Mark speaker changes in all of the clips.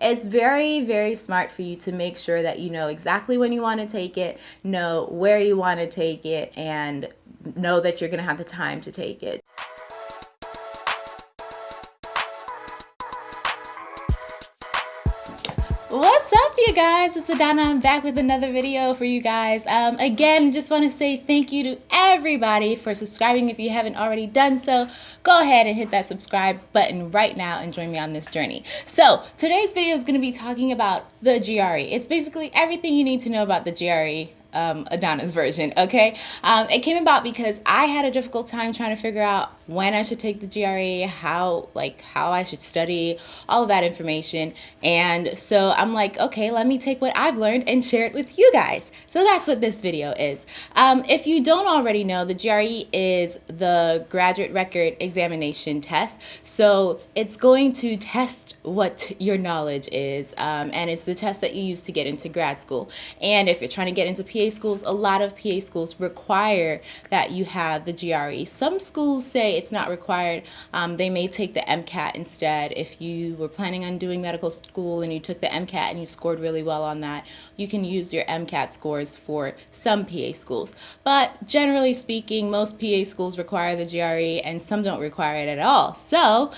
Speaker 1: It's very, very smart for you to make sure that you know exactly when you want to take it, know where you want to take it, and know that you're going to have the time to take it. What's up, you guys? It's Adana. I'm back with another video for you guys. Again, just want to say thank you to everybody for subscribing. If you haven't already done so, go ahead and hit that subscribe button right now and join me on this journey. So today's video is going to be talking about the GRE. It's basically everything you need to know about the GRE. Adana's version, okay? It came about because I had a difficult time trying to figure out when I should take the GRE, how I should study, all of that information. And so I'm like, okay, let me take what I've learned and share it with you guys. So that's what this video is. If you don't already know, the GRE is the graduate record examination test. So it's going to test what your knowledge is, and it's the test that you use to get into grad school. And if you're trying to get into PA schools, a lot of PA schools require that you have the GRE. Some schools say it's not required. They may take the MCAT instead. If you were planning on doing medical school and you took the MCAT and you scored really well on that, you can use your MCAT scores for some PA schools. But generally speaking, most PA schools require the GRE and some don't require it at all. So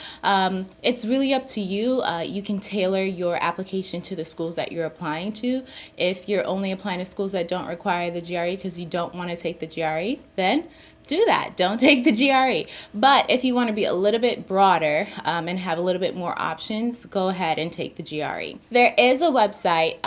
Speaker 1: it's really up to you. You can tailor your application to the schools that you're applying to. If you're only applying to schools that don't require the GRE because you don't want to take the GRE, then do that. Don't take the GRE. But if you want to be a little bit broader and have a little bit more options, go ahead and take the GRE. There is a website.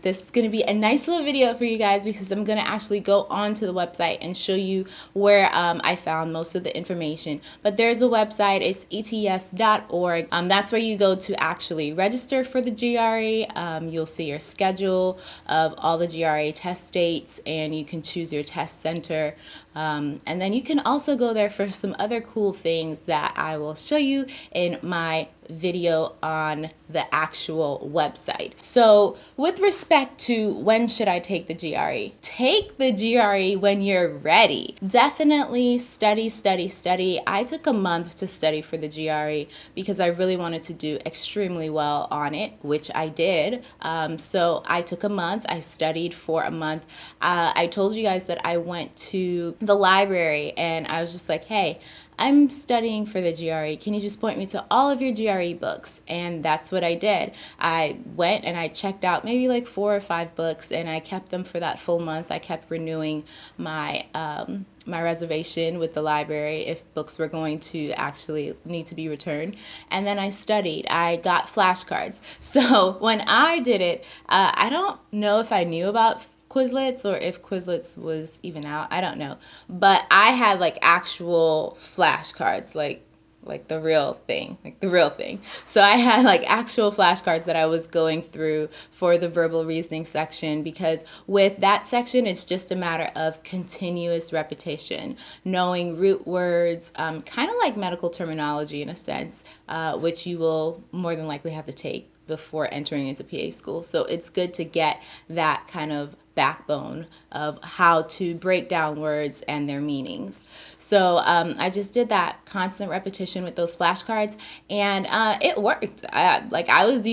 Speaker 1: This is going to be a nice little video for you guys because I'm going to actually go onto the website and show you where I found most of the information. But there's a website. It's ets.org. That's where you go to actually register for the GRE. You'll see your schedule of all the GRE test dates, and you can choose your test center. And then you can also go there for some other cool things that I will show you in my video on the actual website. So with respect to when should I take the GRE? Take the GRE when you're ready. Definitely study, study, study. I took a month to study for the GRE because I really wanted to do extremely well on it, which I did. So I took a month. I studied for a month. I told you guys that I went to the library and I was just like, hey, I'm studying for the GRE. Can you just point me to all of your GRE books? And that's what I did. I went and I checked out maybe like 4 or 5 books, and I kept them for that full month. I kept renewing my my reservation with the library if books were going to actually need to be returned. And then I studied. I got flashcards. So when I did it, I don't know if I knew about Quizlets or if Quizlets was even out. I don't know. But I had like actual flashcards, like the real thing, So I had like actual flashcards that I was going through for the verbal reasoning section, because with that section, it's just a matter of continuous repetition, knowing root words, kind of like medical terminology in a sense, which you will more than likely have to take before entering into PA school. So it's good to get that kind of backbone of how to break down words and their meanings. So I just did that constant repetition with those flashcards, and it worked. I was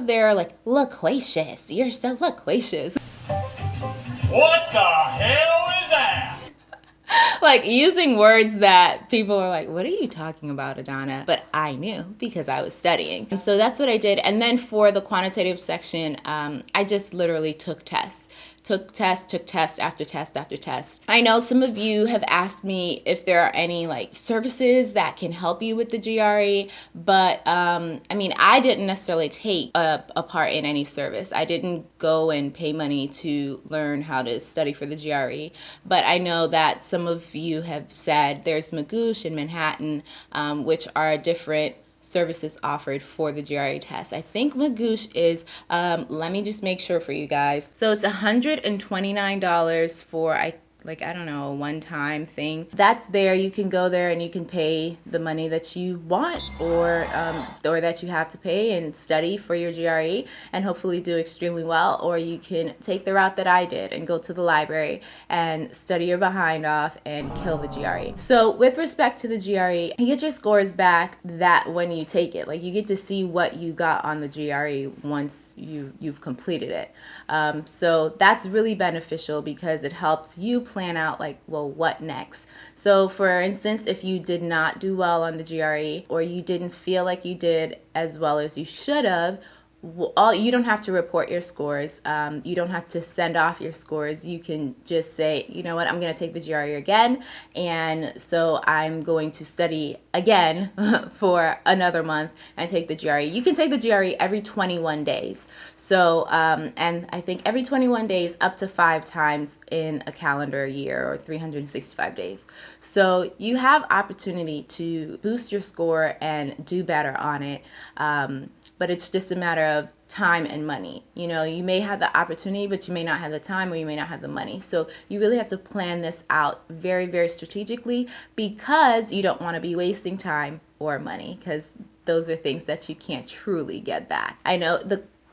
Speaker 1: there like, loquacious. You're so loquacious.
Speaker 2: What the hell is that?
Speaker 1: Like using words that people are like, what are you talking about, Adana? But I knew because I was studying. And so that's what I did. And then for the quantitative section, I just literally took tests. Took test after test after test. I know some of you have asked me if there are any like services that can help you with the GRE, but I mean, I didn't necessarily take a part in any service. I didn't go and pay money to learn how to study for the GRE, but I know that some of you have said there's Magoosh in Manhattan, which are different services offered for the GRE test. I think Magoosh is, let me just make sure for you guys. So it's $129 for, like, I don't know, a one-time thing. That's there. You can go there and you can pay the money that you want, or that you have to pay, and study for your GRE and hopefully do extremely well. Or you can take the route that I did and go to the library and study your behind off and kill the GRE. So with respect to the GRE, you get your scores back that when you take it, like you get to see what you got on the GRE once you've completed it. So that's really beneficial because it helps you plan out, like, well, what next? So for instance, if you did not do well on the GRE, or you didn't feel like you did as well as you should have, you don't have to report your scores. You don't have to send off your scores. You can just say, you know what, I'm going to take the GRE again, and so I'm going to study again for another month and take the GRE. You can take the GRE every 21 days. So, and I think every 21 days up to 5 times in a calendar year, or 365 days. So you have opportunity to boost your score and do better on it. But it's just a matter of time and money. You know, you may have the opportunity, but you may not have the time, or you may not have the money. So you really have to plan this out very, very strategically, because you don't want to be wasting time or money, because those are things that you can't truly get back. I know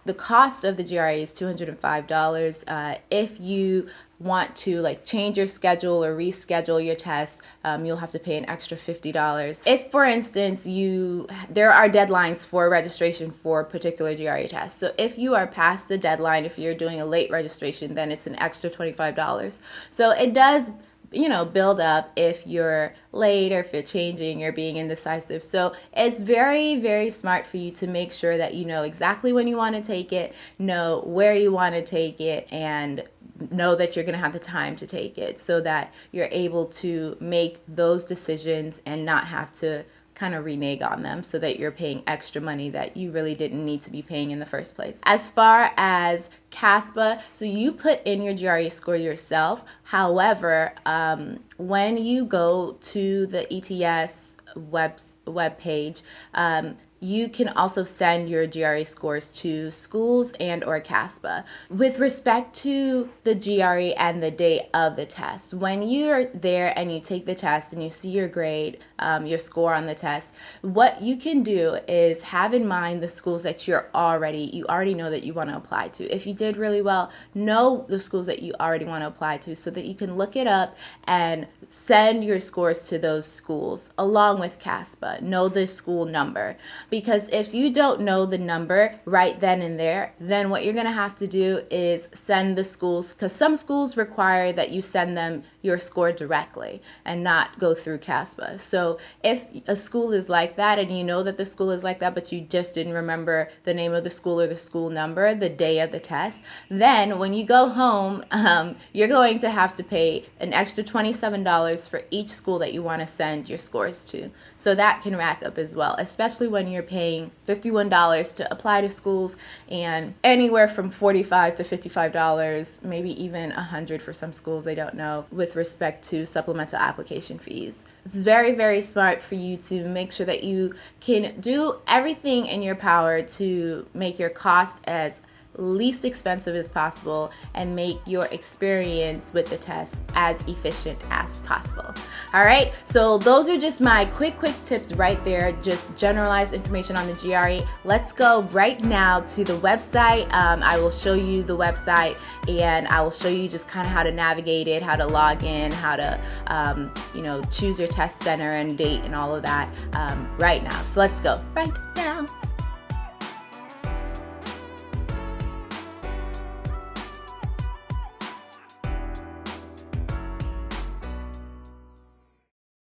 Speaker 1: the cost of the GRE is $205. If you want to, like, change your schedule or reschedule your tests, you'll have to pay an extra $50. If, for instance, there are deadlines for registration for particular GRE tests. So if you are past the deadline, if you're doing a late registration, then it's an extra $25. So it does, you know, build up if you're late, or if you're changing, or being indecisive. So it's very, very smart for you to make sure that you know exactly when you want to take it, know where you want to take it, and know that you're going to have the time to take it, so that you're able to make those decisions and not have to kind of renege on them, so that you're paying extra money that you really didn't need to be paying in the first place. As far as CASPA, so you put in your GRE score yourself. However, when you go to the ETS web page, you can also send your GRE scores to schools and or CASPA. With respect to the GRE and the day of the test, when you're there and you take the test and you see your grade, your score on the test, what you can do is have in mind the schools that you already know that you want to apply to. If you did really well, know the schools that you already want to apply to, so that you can look it up and send your scores to those schools along with CASPA. Know the school number. Because if you don't know the number right then and there, then what you're going to have to do is send the schools, because some schools require that you send them your score directly and not go through CASPA. So if a school is like that, and you know that the school is like that, but you just didn't remember the name of the school or the school number the day of the test, then when you go home, you're going to have to pay an extra $27 for each school that you want to send your scores to. So that can rack up as well, especially when you're paying $51 to apply to schools, and anywhere from $45 to $55, maybe even $100 for some schools, I don't know, with respect to supplemental application fees. It's very, very smart for you to make sure that you can do everything in your power to make your cost as least expensive as possible and make your experience with the test as efficient as possible. All right, so those are just my quick tips right there, just generalized information on the GRE. Let's go right now to the website. I will show you the website, and I will show you just kind of how to navigate it, how to log in, how to choose your test center and date and all of that right now. So let's go right now.